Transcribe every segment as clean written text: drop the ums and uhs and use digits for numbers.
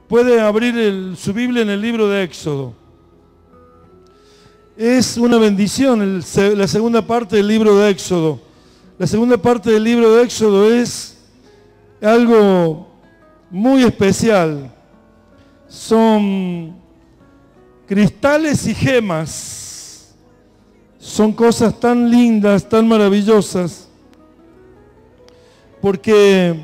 Puede abrir su Biblia en el libro de Éxodo. Es una bendición la segunda parte del libro de Éxodo. La segunda parte del libro de Éxodo es algo muy especial. Son cristales y gemas. Son cosas tan lindas, tan maravillosas. Porque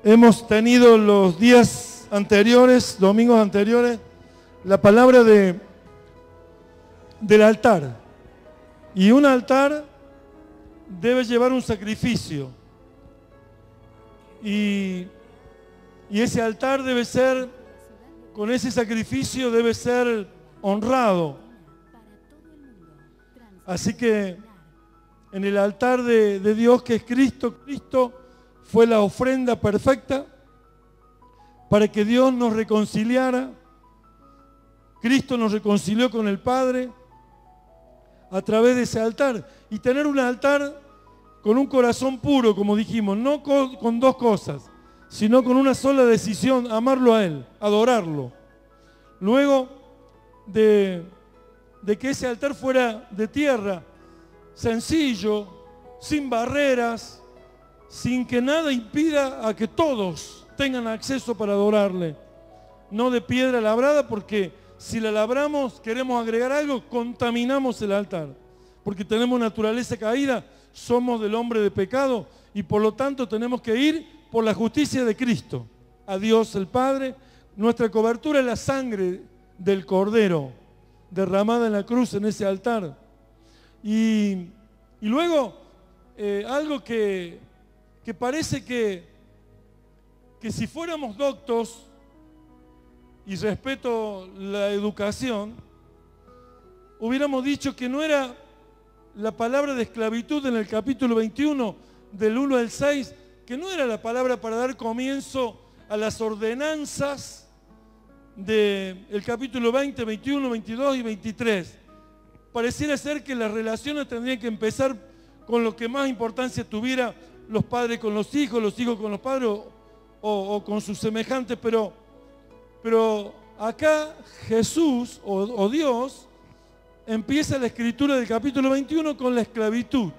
hemos tenido los días anteriores, domingos anteriores, la palabra del altar. Y un altar debe llevar un sacrificio. Y ese altar debe ser, con ese sacrificio debe ser honrado. Así que en el altar de Dios, que es Cristo, Cristo fue la ofrenda perfecta para que Dios nos reconciliara. Cristo nos reconcilió con el Padre a través de ese altar. Y tener un altar con un corazón puro, como dijimos, no con dos cosas, sino con una sola decisión: amarlo a Él, adorarlo. Luego de que ese altar fuera de tierra, sencillo, sin barreras, sin que nada impida a que todos tengan acceso para adorarle. No de piedra labrada, porque si la labramos, queremos agregar algo, contaminamos el altar. Porque tenemos naturaleza caída, somos del hombre de pecado y por lo tanto tenemos que ir por la justicia de Cristo. A Dios el Padre, nuestra cobertura es la sangre del Cordero derramada en la cruz en ese altar. Y luego, algo que parece que si fuéramos doctos, y respeto la educación, hubiéramos dicho que no era la palabra de esclavitud en el capítulo 21, del 1 al 6, que no era la palabra para dar comienzo a las ordenanzas del capítulo 20, 21, 22 y 23. Pareciera ser que las relaciones tendrían que empezar con lo que más importancia tuviera, los padres con los hijos con los padres o con sus semejantes, pero acá Jesús o Dios empieza la escritura del capítulo 21 con la esclavitud.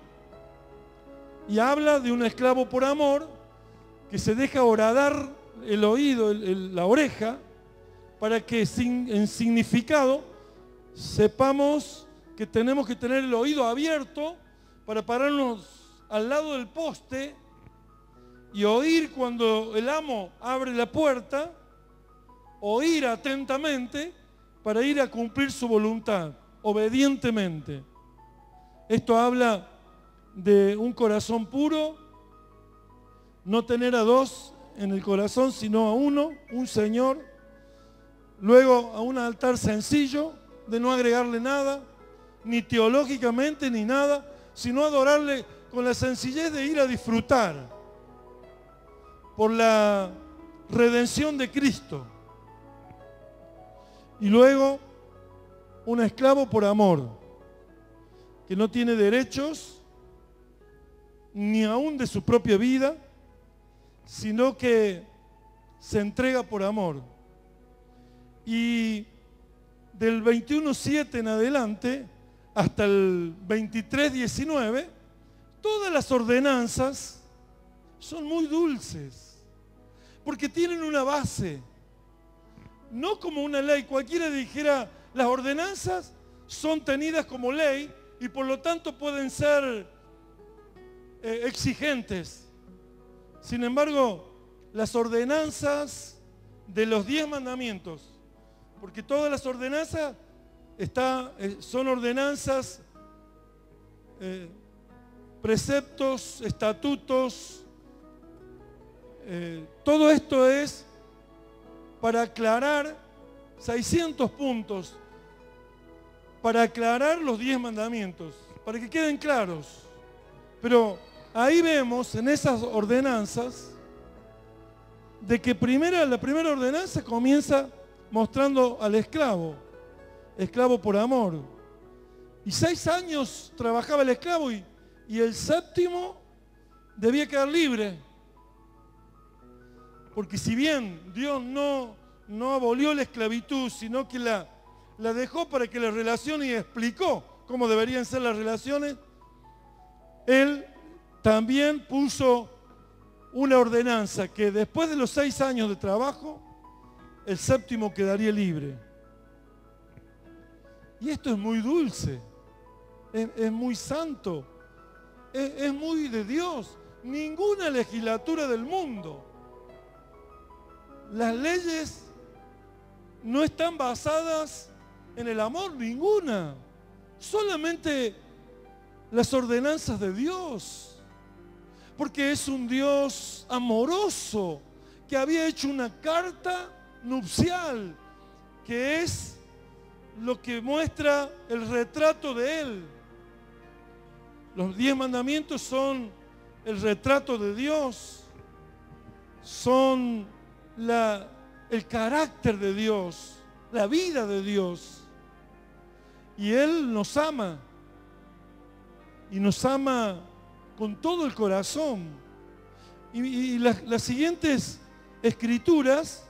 Y habla de un esclavo por amor que se deja horadar el oído, la oreja, para que en significado sepamos que tenemos que tener el oído abierto para pararnos al lado del poste y oír cuando el amo abre la puerta, oír atentamente para ir a cumplir su voluntad, obedientemente. Esto habla de un corazón puro, no tener a dos en el corazón, sino a uno, un Señor. Luego a un altar sencillo, de no agregarle nada, ni teológicamente ni nada, sino adorarle con la sencillez de ir a disfrutar por la redención de Cristo. Y luego un esclavo por amor, que no tiene derechos ni aún de su propia vida, sino que se entrega por amor. Y del 21:7 en adelante hasta el 23:19, todas las ordenanzas son muy dulces, porque tienen una base, no como una ley. Cualquiera dijera, las ordenanzas son tenidas como ley y por lo tanto pueden ser exigentes. Sin embargo, las ordenanzas de los 10 mandamientos, porque todas las ordenanzas son ordenanzas, preceptos, estatutos, todo esto es para aclarar 600 puntos, para aclarar los 10 mandamientos, para que queden claros. Pero ahí vemos en esas ordenanzas de que la primera ordenanza comienza mostrando al esclavo por amor. Y 6 años trabajaba el esclavo y el 7º debía quedar libre. Porque si bien Dios no abolió la esclavitud, sino que la dejó para que las relaciones y explicó cómo deberían ser las relaciones, Él también puso una ordenanza que después de los 6 años de trabajo, el séptimo quedaría libre. Y esto es muy dulce, es muy santo, es muy de Dios. Ninguna legislatura del mundo. Las leyes no están basadas en el amor, ninguna. Solamente las ordenanzas de Dios. Porque es un Dios amoroso que había hecho una carta nupcial, que es lo que muestra el retrato de Él. Los 10 mandamientos son el retrato de Dios, son el carácter de Dios, la vida de Dios. Y Él nos ama, y nos ama con todo el corazón. Y las siguientes escrituras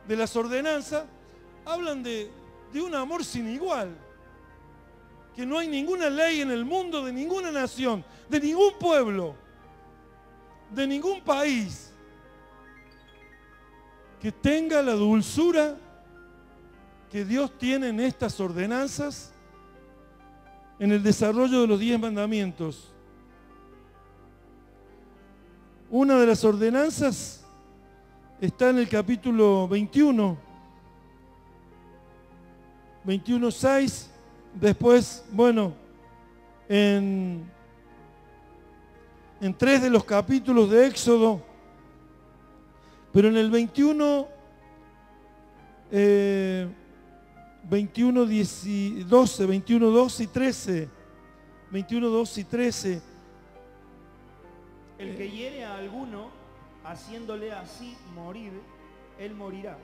de las ordenanzas hablan de un amor sin igual, que no hay ninguna ley en el mundo, de ninguna nación, de ningún pueblo, de ningún país, que tenga la dulzura que Dios tiene en estas ordenanzas, en el desarrollo de los 10 mandamientos. Una de las ordenanzas está en el capítulo 21:6. Después, en 3 de los capítulos de Éxodo, pero en el 21, 12 y 13, 21, 12 y 13. El que hiere a alguno, haciéndole así morir, él morirá.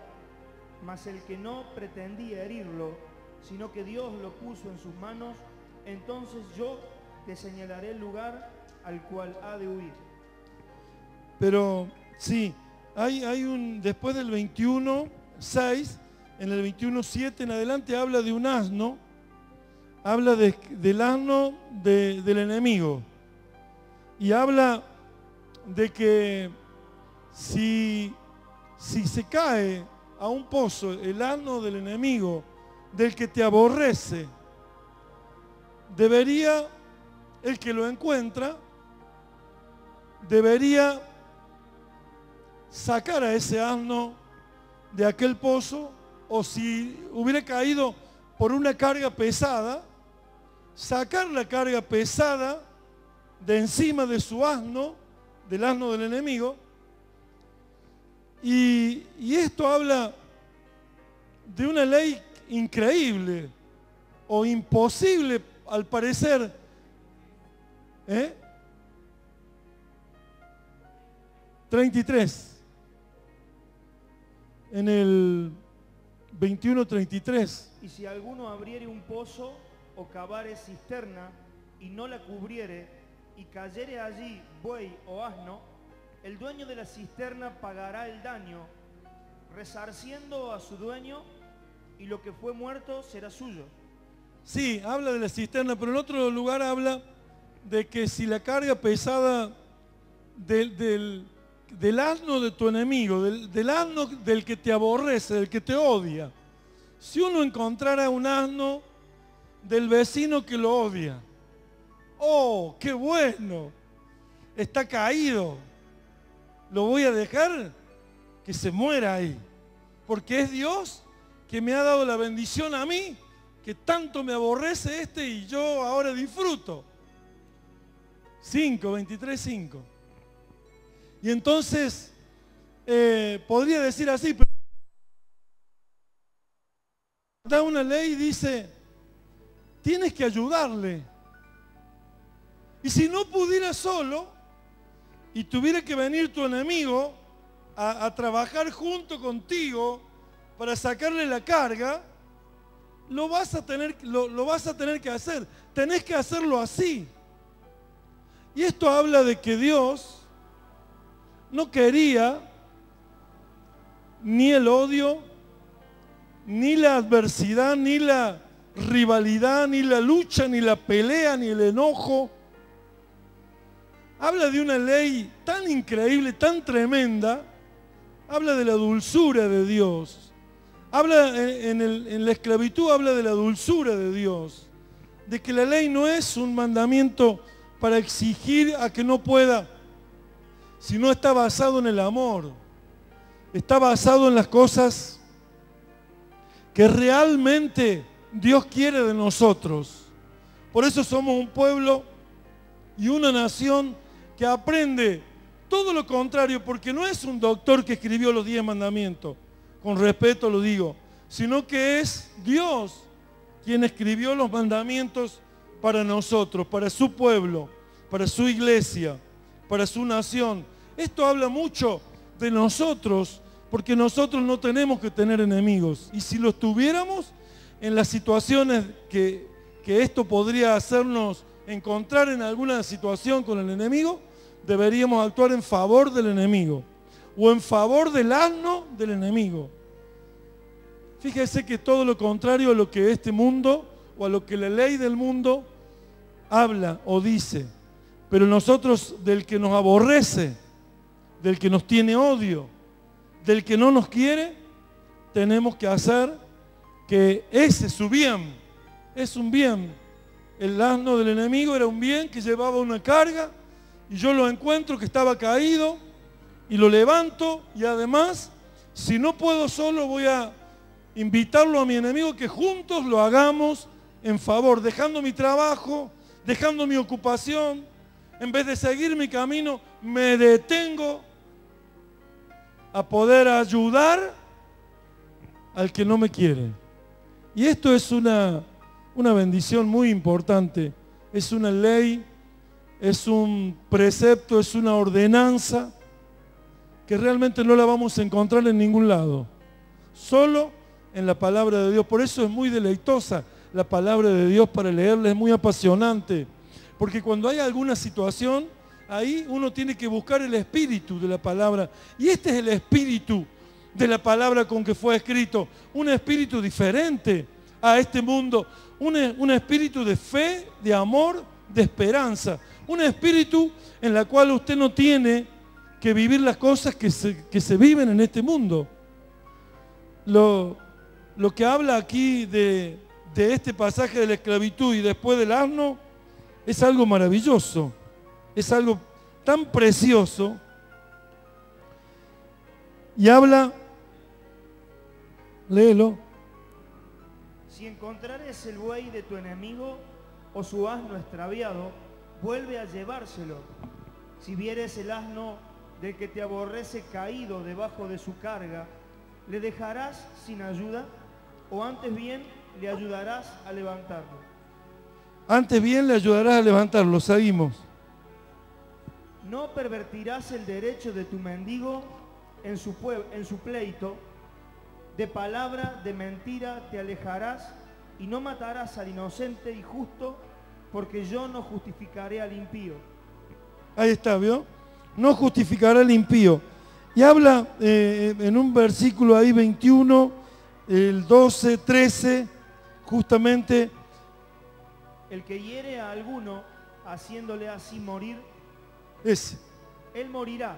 Mas el que no pretendía herirlo, sino que Dios lo puso en sus manos, entonces yo te señalaré el lugar al cual ha de huir. Pero sí, después del 21:6, en el 21:7 en adelante habla de un asno, habla del asno del enemigo. Y habla de que si se cae a un pozo el asno del enemigo, del que te aborrece, debería, el que lo encuentra, debería sacar a ese asno de aquel pozo, o si hubiera caído por una carga pesada, sacar la carga pesada de encima de su asno, del asno del enemigo. Y esto habla de una ley increíble o imposible al parecer, 33, en el 21:33. Y si alguno abriere un pozo o cavare cisterna y no la cubriere y cayere allí buey o asno, el dueño de la cisterna pagará el daño, resarciendo a su dueño, y lo que fue muerto será suyo. Sí, habla de la cisterna, pero en otro lugar habla de que si la carga pesada del asno de tu enemigo, del asno del que te aborrece, del que te odia, si uno encontrara un asno del vecino que lo odia, ¡oh, qué bueno! Está caído, lo voy a dejar que se muera ahí, porque es Dios que me ha dado la bendición a mí, que tanto me aborrece y yo ahora disfruto. 23:5. Y entonces podría decir así, pero da una ley y dice, tienes que ayudarle. Y si no pudiera solo y tuviera que venir tu enemigo a trabajar junto contigo para sacarle la carga, lo vas a tener que hacer. Tenés que hacerlo así. Y esto habla de que Dios no quería ni el odio, ni la adversidad, ni la rivalidad, ni la lucha, ni la pelea, ni el enojo. Habla de una ley tan increíble, tan tremenda. Habla de la dulzura de Dios. Habla en la esclavitud, habla de la dulzura de Dios. De que la ley no es un mandamiento para exigir a que no pueda, sino está basado en el amor. Está basado en las cosas que realmente Dios quiere de nosotros. Por eso somos un pueblo y una nación que aprende todo lo contrario, porque no es un doctor que escribió los 10 mandamientos, con respeto lo digo, sino que es Dios quien escribió los mandamientos para nosotros, para su pueblo, para su iglesia, para su nación. Esto habla mucho de nosotros, porque nosotros no tenemos que tener enemigos. Y si los tuviéramos, en las situaciones que esto podría hacernos encontrar en alguna situación con el enemigo, deberíamos actuar en favor del enemigo o en favor del asno del enemigo. Fíjese que todo lo contrario a lo que este mundo o a lo que la ley del mundo habla o dice. Pero nosotros, del que nos aborrece, del que nos tiene odio, del que no nos quiere, tenemos que hacer que ese su bien es un bien. El asno del enemigo era un bien que llevaba una carga, y yo lo encuentro que estaba caído y lo levanto, y además, si no puedo solo, voy a invitarlo a mi enemigo que juntos lo hagamos en favor, dejando mi trabajo, dejando mi ocupación, en vez de seguir mi camino, me detengo a poder ayudar al que no me quiere. Y esto es una bendición muy importante, es una ley, es un precepto, es una ordenanza que realmente no la vamos a encontrar en ningún lado, solo en la palabra de Dios. Por eso es muy deleitosa la palabra de Dios para leerla, es muy apasionante, porque cuando hay alguna situación, ahí uno tiene que buscar el espíritu de la palabra, y este es el espíritu de la palabra con que fue escrito, un espíritu diferente a este mundo, un espíritu de fe, de amor, de esperanza, un espíritu en la cual usted no tiene que vivir las cosas que se viven en este mundo. Lo que habla aquí de este pasaje de la esclavitud y después del asno es algo maravilloso, es algo tan precioso, y habla, léelo. Si encontrares el buey de tu enemigo o su asno extraviado, vuelve a llevárselo. Si vieres el asno del que te aborrece caído debajo de su carga, ¿le dejarás sin ayuda o antes bien le ayudarás a levantarlo? Antes bien le ayudarás a levantarlo. Seguimos. No pervertirás el derecho de tu mendigo en su pleito. De palabra, de mentira te alejarás y no matarás al inocente y justo, porque yo no justificaré al impío. Ahí está, ¿vio? No justificará al impío. Y habla en un versículo ahí 21, el 12, 13, justamente. El que hiere a alguno, haciéndole así morir, él morirá,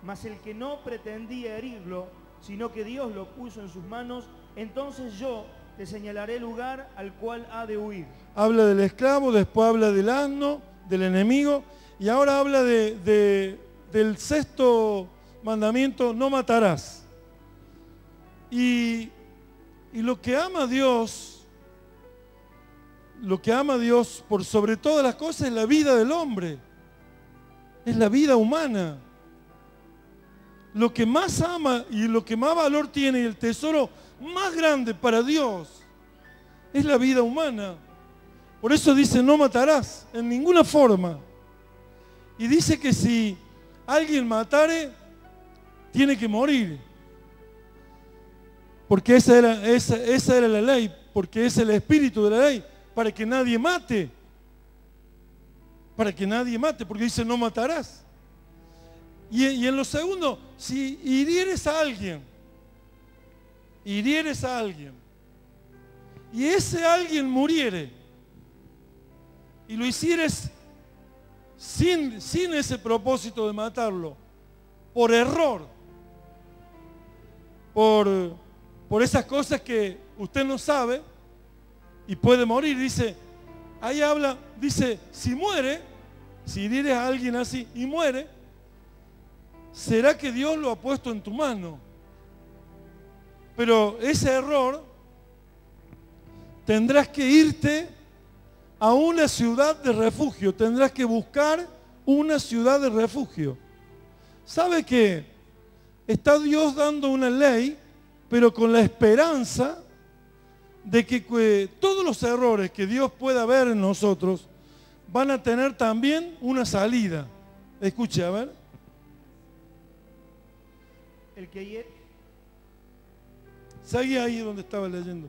mas el que no pretendía herirlo, sino que Dios lo puso en sus manos, entonces yo te señalaré el lugar al cual ha de huir. Habla del esclavo, después habla del asno, del enemigo, y ahora habla del sexto mandamiento, no matarás. Y lo que ama Dios por sobre todas las cosas es la vida del hombre, es la vida humana. Lo que más ama y lo que más valor tiene y el tesoro más grande para Dios es la vida humana. Por eso dice no matarás en ninguna forma. Y dice que si alguien matare, tiene que morir. Porque esa era la ley, porque es el espíritu de la ley, para que nadie mate. Para que nadie mate, porque dice no matarás. Y en lo segundo, si hirieres a alguien, hirieres a alguien, y ese alguien muriere, y lo hicieres sin ese propósito de matarlo, por error, por esas cosas que usted no sabe, y puede morir. Dice, ahí habla, dice, si muere, si hirieres a alguien así y muere, será que Dios lo ha puesto en tu mano. Pero ese error, tendrás que irte a una ciudad de refugio, tendrás que buscar una ciudad de refugio. ¿Sabe que está Dios dando una ley, pero con la esperanza de que todos los errores que Dios pueda ver en nosotros van a tener también una salida? Escuche, a ver. El que Seguí ahí donde estaba leyendo.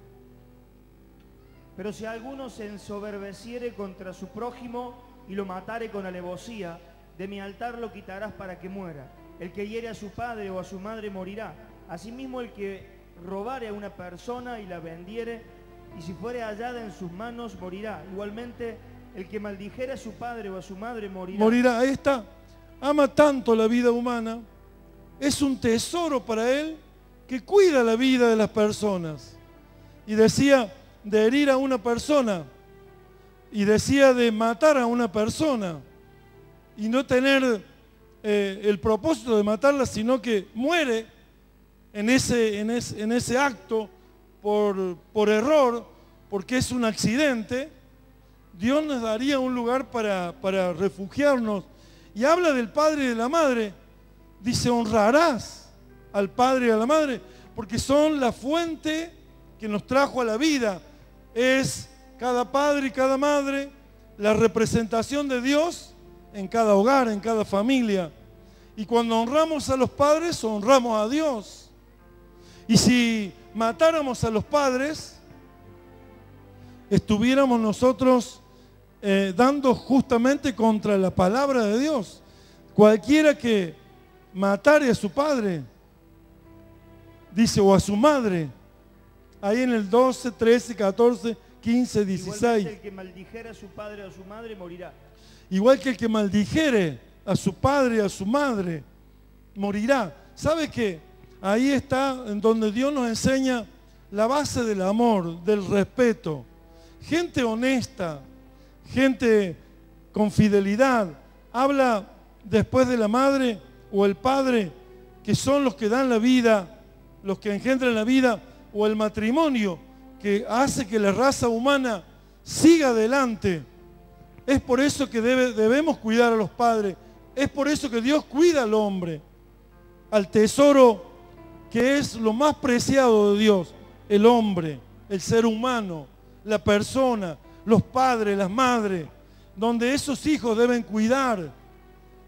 Pero si alguno se ensoberbeciere contra su prójimo y lo matare con alevosía, de mi altar lo quitarás para que muera. El que hiere a su padre o a su madre morirá. Asimismo el que robare a una persona y la vendiere, y si fuere hallada en sus manos, morirá. Igualmente el que maldijere a su padre o a su madre morirá. Morirá, ahí está. Ama tanto la vida humana, es un tesoro para él que cuida la vida de las personas. Y decía de herir a una persona, y decía de matar a una persona, y no tener el propósito de matarla, sino que muere en ese acto por error, porque es un accidente. Dios nos daría un lugar para refugiarnos. Y habla del padre y de la madre. Dice, honrarás al padre y a la madre, porque son la fuente que nos trajo a la vida. Es cada padre y cada madre la representación de Dios en cada hogar, en cada familia. Y cuando honramos a los padres, honramos a Dios. Y si matáramos a los padres, estuviéramos nosotros dando justamente contra la palabra de Dios. Cualquiera que matare a su padre, dice, o a su madre, ahí en el 12, 13, 14, 15, 16. Igualmente el que maldijera a su padre o a su madre morirá. Igual que el que maldijere a su padre y a su madre, morirá. ¿Sabe qué? Ahí está en donde Dios nos enseña la base del amor, del respeto. Gente honesta, gente con fidelidad. Habla después de la madre o el padre, que son los que dan la vida, los que engendran la vida, o el matrimonio, que hace que la raza humana siga adelante. Es por eso que debemos cuidar a los padres. Es por eso que Dios cuida al hombre, al tesoro que es lo más preciado de Dios, el hombre, el ser humano, la persona, los padres, las madres, donde esos hijos deben cuidar,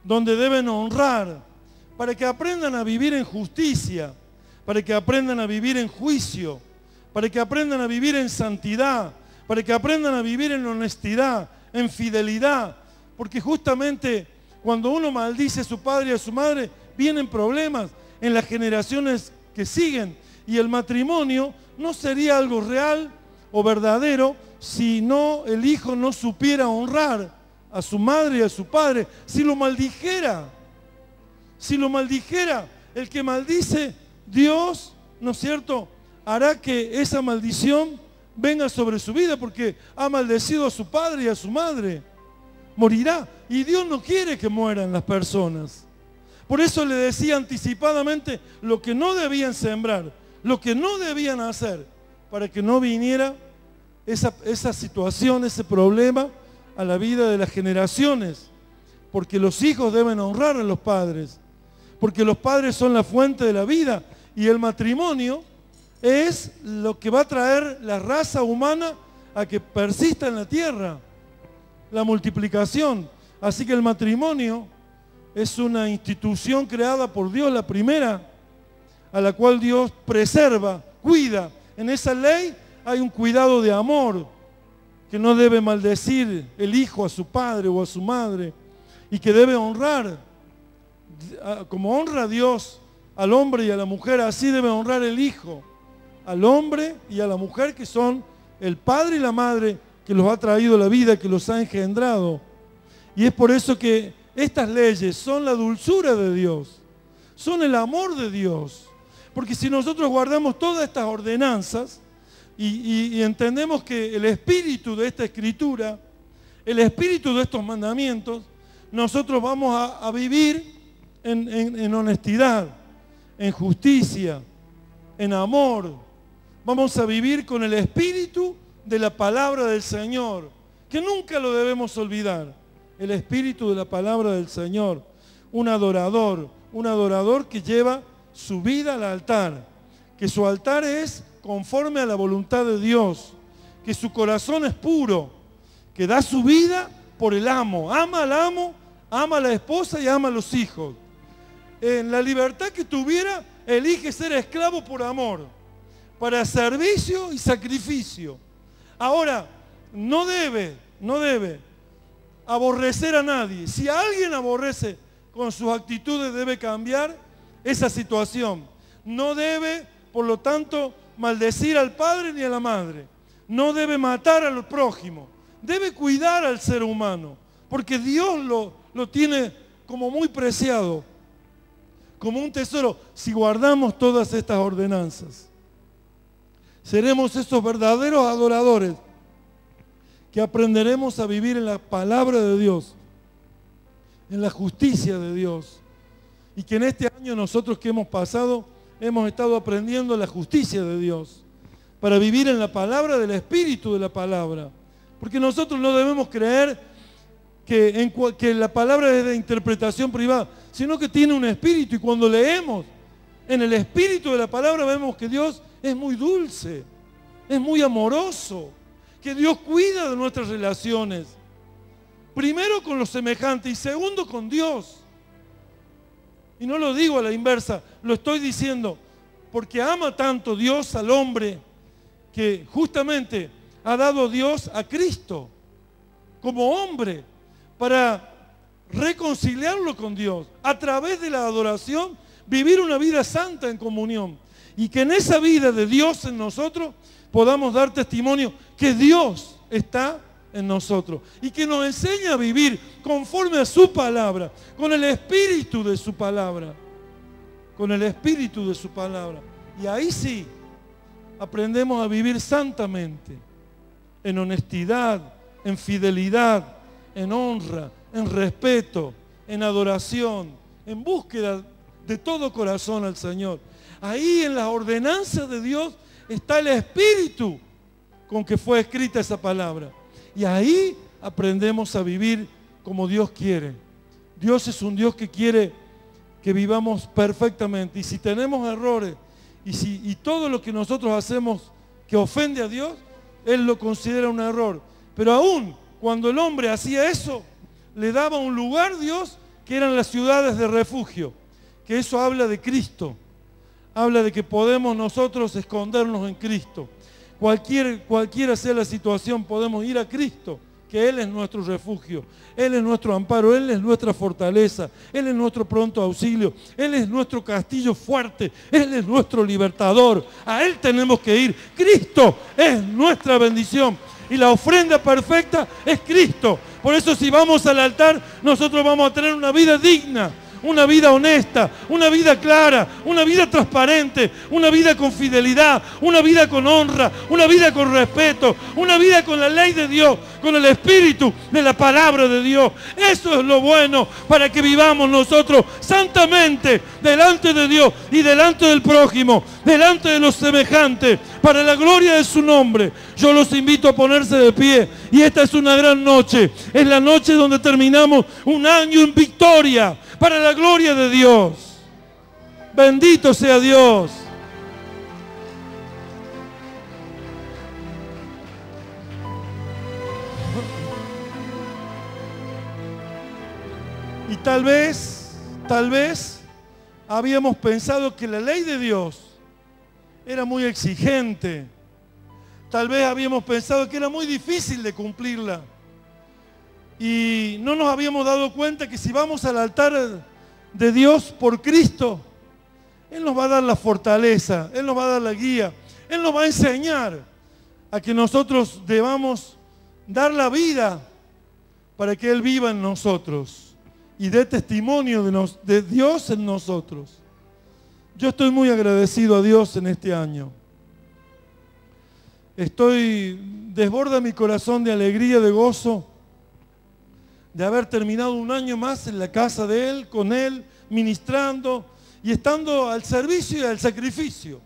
donde deben honrar, para que aprendan a vivir en justicia, para que aprendan a vivir en juicio, para que aprendan a vivir en santidad, para que aprendan a vivir en honestidad, en fidelidad, porque justamente cuando uno maldice a su padre y a su madre, vienen problemas en las generaciones que siguen, y el matrimonio no sería algo real o verdadero si el hijo no supiera honrar a su madre y a su padre. Si lo maldijera, el que maldice, Dios, ¿no es cierto?, hará que esa maldición venga sobre su vida, porque ha maldecido a su padre y a su madre. Morirá. Y Dios no quiere que mueran las personas. Por eso le decía anticipadamente lo que no debían sembrar, lo que no debían hacer, para que no viniera esa situación, ese problema a la vida de las generaciones. Porque los hijos deben honrar a los padres, porque los padres son la fuente de la vida, y el matrimonio es lo que va a traer la raza humana a que persista en la tierra, la multiplicación. Así que el matrimonio es una institución creada por Dios, la primera, a la cual Dios preserva, cuida. En esa ley hay un cuidado de amor, que no debe maldecir el hijo a su padre o a su madre, y que debe honrar, como honra a Dios al hombre y a la mujer, así debe honrar el hijo al hombre y a la mujer, que son el padre y la madre que los ha traído a la vida, que los ha engendrado. Y es por eso que estas leyes son la dulzura de Dios, son el amor de Dios. Porque si nosotros guardamos todas estas ordenanzas y entendemos que el espíritu de esta escritura, el espíritu de estos mandamientos, nosotros vamos a vivir en honestidad, en justicia, en amor. Vamos a vivir con el espíritu de la palabra del Señor, que nunca lo debemos olvidar. El espíritu de la palabra del Señor. Un adorador que lleva su vida al altar, que su altar es conforme a la voluntad de Dios, que su corazón es puro, que da su vida por el amo, ama al amo, ama a la esposa y ama a los hijos. En la libertad que tuviera, elige ser esclavo por amor, para servicio y sacrificio. Ahora, no debe aborrecer a nadie. Si alguien aborrece con sus actitudes, debe cambiar esa situación. No debe, por lo tanto, maldecir al padre ni a la madre. No debe matar al prójimo. Debe cuidar al ser humano, porque Dios lo tiene como muy preciado, como un tesoro. Si guardamos todas estas ordenanzas, seremos esos verdaderos adoradores que aprenderemos a vivir en la palabra de Dios, en la justicia de Dios. Y que en este año nosotros que hemos pasado, hemos estado aprendiendo la justicia de Dios, para vivir en la palabra del Espíritu de la palabra. Porque nosotros no debemos creer que la palabra es de interpretación privada, sino que tiene un espíritu. Y cuando leemos en el espíritu de la palabra, vemos que Dios es muy dulce, es muy amoroso, que Dios cuida de nuestras relaciones. Primero con los semejantes y segundo con Dios. Y no lo digo a la inversa, lo estoy diciendo porque ama tanto Dios al hombre, que justamente ha dado Dios a Cristo como hombre para reconciliarlo con Dios, a través de la adoración, vivir una vida santa en comunión. Y que en esa vida de Dios en nosotros podamos dar testimonio que Dios está en nosotros y que nos enseña a vivir conforme a su palabra, con el espíritu de su palabra, con el espíritu de su palabra. Y ahí sí aprendemos a vivir santamente, en honestidad, en fidelidad, en honra, en respeto, en adoración, en búsqueda de todo corazón al Señor. Ahí en las ordenanzas de Dios está el espíritu con que fue escrita esa palabra. Y ahí aprendemos a vivir como Dios quiere. Dios es un Dios que quiere que vivamos perfectamente. Y si tenemos errores y todo lo que nosotros hacemos que ofende a Dios, Él lo considera un error. Pero aún cuando el hombre hacía eso, le daba un lugar Dios, que eran las ciudades de refugio. Que eso habla de Cristo. Habla de que podemos nosotros escondernos en Cristo. Cualquiera sea la situación, podemos ir a Cristo, que Él es nuestro refugio, Él es nuestro amparo, Él es nuestra fortaleza, Él es nuestro pronto auxilio, Él es nuestro castillo fuerte, Él es nuestro libertador. A Él tenemos que ir. Cristo es nuestra bendición y la ofrenda perfecta es Cristo. Por eso si vamos al altar, nosotros vamos a tener una vida digna, una vida honesta, una vida clara, una vida transparente, una vida con fidelidad, una vida con honra, una vida con respeto, una vida con la ley de Dios, con el espíritu de la palabra de Dios. Eso es lo bueno para que vivamos nosotros santamente delante de Dios y delante del prójimo, delante de los semejantes, para la gloria de su nombre. Yo los invito a ponerse de pie, y esta es una gran noche, es la noche donde terminamos un año en victoria, para la gloria de Dios. Bendito sea Dios. Y tal vez habíamos pensado que la ley de Dios era muy exigente. Tal vez habíamos pensado que era muy difícil de cumplirla. Y no nos habíamos dado cuenta que si vamos al altar de Dios por Cristo, Él nos va a dar la fortaleza, Él nos va a dar la guía, Él nos va a enseñar a que nosotros debamos dar la vida para que Él viva en nosotros y dé testimonio de Dios en nosotros. Yo estoy muy agradecido a Dios en este año. Desborda mi corazón de alegría, de gozo, de haber terminado un año más en la casa de Él, con Él, ministrando y estando al servicio y al sacrificio.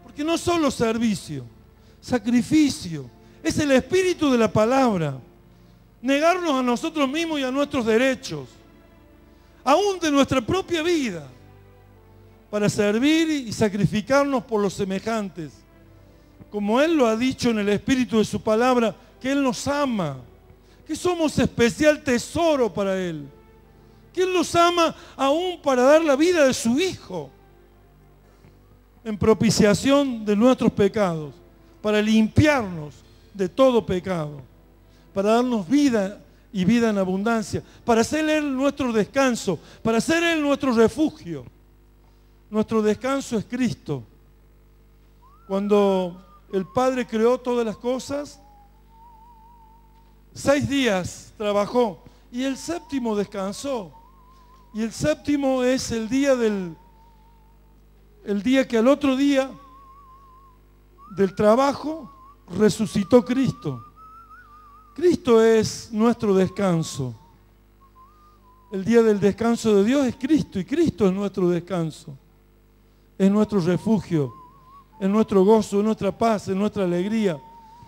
Porque no solo servicio, sacrificio. Es el espíritu de la palabra. Negarnos a nosotros mismos y a nuestros derechos, aún de nuestra propia vida, para servir y sacrificarnos por los semejantes. Como Él lo ha dicho en el espíritu de su palabra, que Él nos ama, que somos especial tesoro para Él, que Él nos ama aún para dar la vida de su Hijo en propiciación de nuestros pecados, para limpiarnos de todo pecado, para darnos vida y vida en abundancia, para ser Él nuestro descanso, para ser Él nuestro refugio. Nuestro descanso es Cristo. Cuando el Padre creó todas las cosas, 6 días trabajó y el séptimo descansó. Y el séptimo es el día que al otro día del trabajo resucitó Cristo. Cristo es nuestro descanso. El día del descanso de Dios es Cristo y Cristo es nuestro descanso. Es nuestro refugio, es nuestro gozo, es nuestra paz, es nuestra alegría.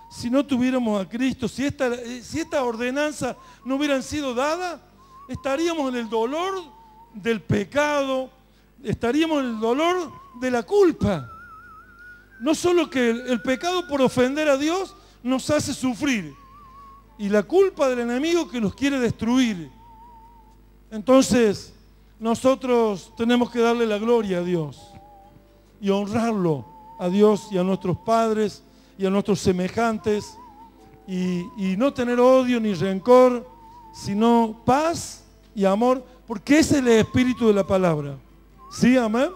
Si no tuviéramos a Cristo, si esta ordenanza no hubieran sido dadas, estaríamos en el dolor del pecado, estaríamos en el dolor de la culpa. No solo que el pecado por ofender a Dios nos hace sufrir, y la culpa del enemigo que nos quiere destruir. Entonces, nosotros tenemos que darle la gloria a Dios y honrarlo a Dios y a nuestros padres y a nuestros semejantes y no tener odio ni rencor, sino paz y amor, porque ese es el espíritu de la palabra. ¿Sí, amén?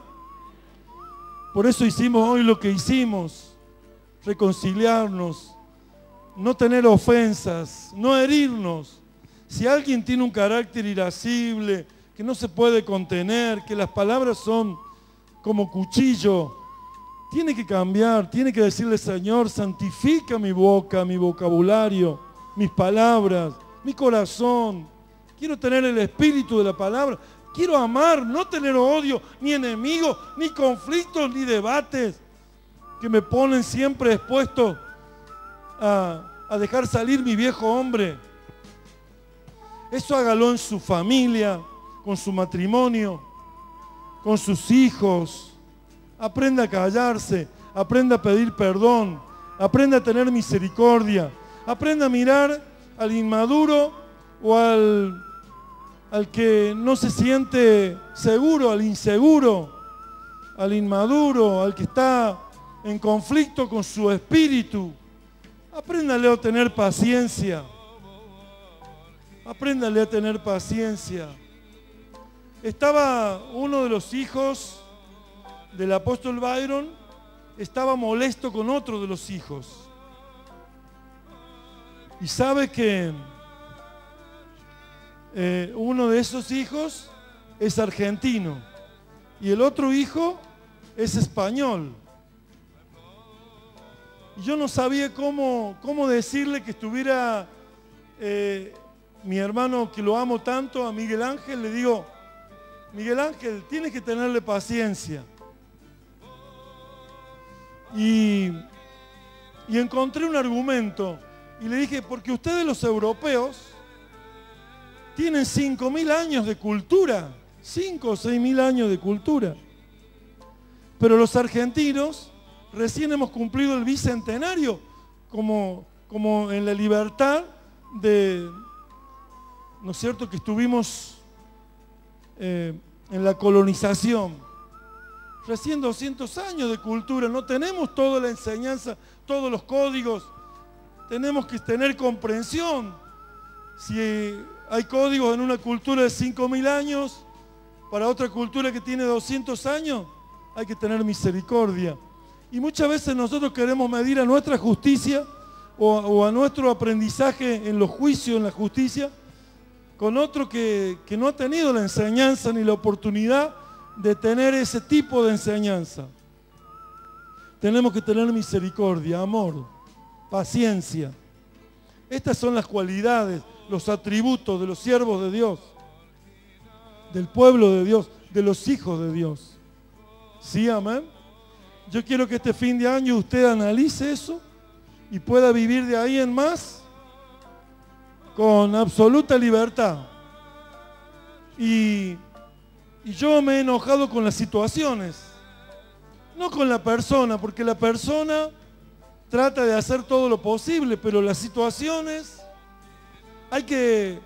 Por eso hicimos hoy lo que hicimos, reconciliarnos, no tener ofensas, no herirnos. Si alguien tiene un carácter irascible, que no se puede contener, que las palabras son como cuchillo, tiene que cambiar, tiene que decirle: Señor, santifica mi boca, mi vocabulario, mis palabras, mi corazón. Quiero tener el espíritu de la palabra. Quiero amar, no tener odio, ni enemigos, ni conflictos, ni debates que me ponen siempre expuesto a dejar salir mi viejo hombre. Eso hágalo en su familia, con su matrimonio, con sus hijos. Aprenda a callarse, aprenda a pedir perdón, aprenda a tener misericordia, aprenda a mirar al inmaduro o al que no se siente seguro, al inseguro, al inmaduro, al que está en conflicto con su espíritu. Apréndale a tener paciencia. Apréndale a tener paciencia. Estaba uno de los hijos del apóstol Byron, estaba molesto con otro de los hijos. Y sabe que uno de esos hijos es argentino y el otro hijo es español. Y yo no sabía cómo decirle que estuviera mi hermano, que lo amo tanto, a Miguel Ángel. Le digo: Miguel Ángel, tienes que tenerle paciencia. Y encontré un argumento y le dije: porque ustedes los europeos tienen 5.000 años de cultura, 5 o 6.000 años de cultura, pero los argentinos recién hemos cumplido el bicentenario como en la libertad de, ¿no es cierto?, que estuvimos en la colonización. Recién 200 años de cultura, no tenemos toda la enseñanza, todos los códigos. Tenemos que tener comprensión. Si hay códigos en una cultura de 5.000 años, para otra cultura que tiene 200 años, hay que tener misericordia. Y muchas veces nosotros queremos medir a nuestra justicia o a nuestro aprendizaje en los juicios, en la justicia, con otro que no ha tenido la enseñanza ni la oportunidad de tener ese tipo de enseñanza. Tenemos que tener misericordia, amor, paciencia. Estas son las cualidades, los atributos de los siervos de Dios, del pueblo de Dios, de los hijos de Dios. ¿Sí, amén? Yo quiero que este fin de año usted analice eso y pueda vivir de ahí en más con absoluta libertad. Y yo me he enojado con las situaciones, no con la persona, porque la persona trata de hacer todo lo posible, pero las situaciones hay que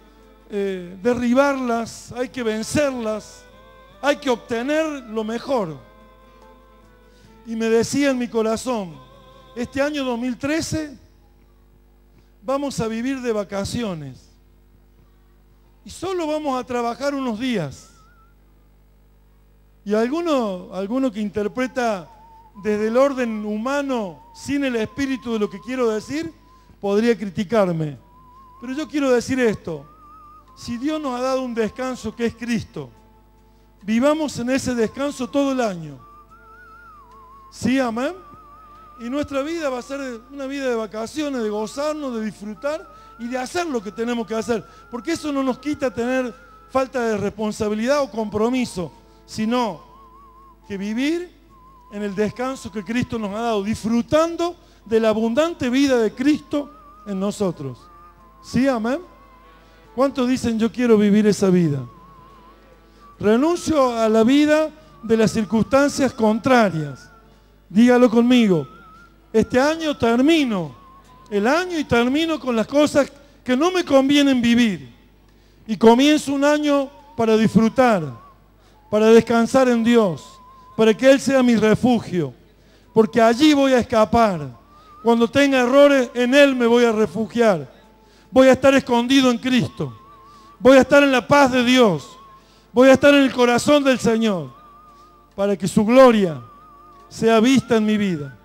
derribarlas, hay que vencerlas, hay que obtener lo mejor. Y me decía en mi corazón, este año 2013 vamos a vivir de vacaciones y solo vamos a trabajar unos días. Y alguno que interpreta desde el orden humano, sin el espíritu de lo que quiero decir, podría criticarme. Pero yo quiero decir esto: si Dios nos ha dado un descanso que es Cristo, vivamos en ese descanso todo el año. ¿Sí, amén? Y nuestra vida va a ser una vida de vacaciones, de gozarnos, de disfrutar y de hacer lo que tenemos que hacer. Porque eso no nos quita tener falta de responsabilidad o compromiso, sino que vivir en el descanso que Cristo nos ha dado, disfrutando de la abundante vida de Cristo en nosotros. ¿Sí, amén? ¿Cuántos dicen yo quiero vivir esa vida? Renuncio a la vida de las circunstancias contrarias. Dígalo conmigo. Este año termino el año y termino con las cosas que no me convienen vivir. Y comienzo un año para disfrutar, para descansar en Dios, para que Él sea mi refugio. Porque allí voy a escapar. Cuando tenga errores, en Él me voy a refugiar. Voy a estar escondido en Cristo. Voy a estar en la paz de Dios. Voy a estar en el corazón del Señor. Para que su gloria sea vista en mi vida.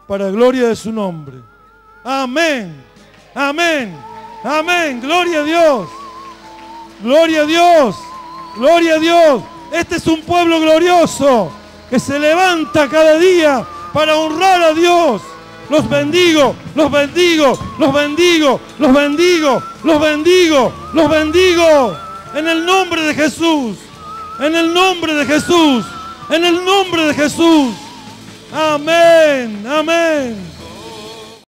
Para gloria de su nombre. Amén. Amén. Amén. Gloria a Dios. Gloria a Dios. Gloria a Dios. Este es un pueblo glorioso que se levanta cada día para honrar a Dios. Los bendigo, los bendigo, los bendigo, los bendigo, los bendigo, los bendigo. En el nombre de Jesús. En el nombre de Jesús. En el nombre de Jesús. Amén. Amén.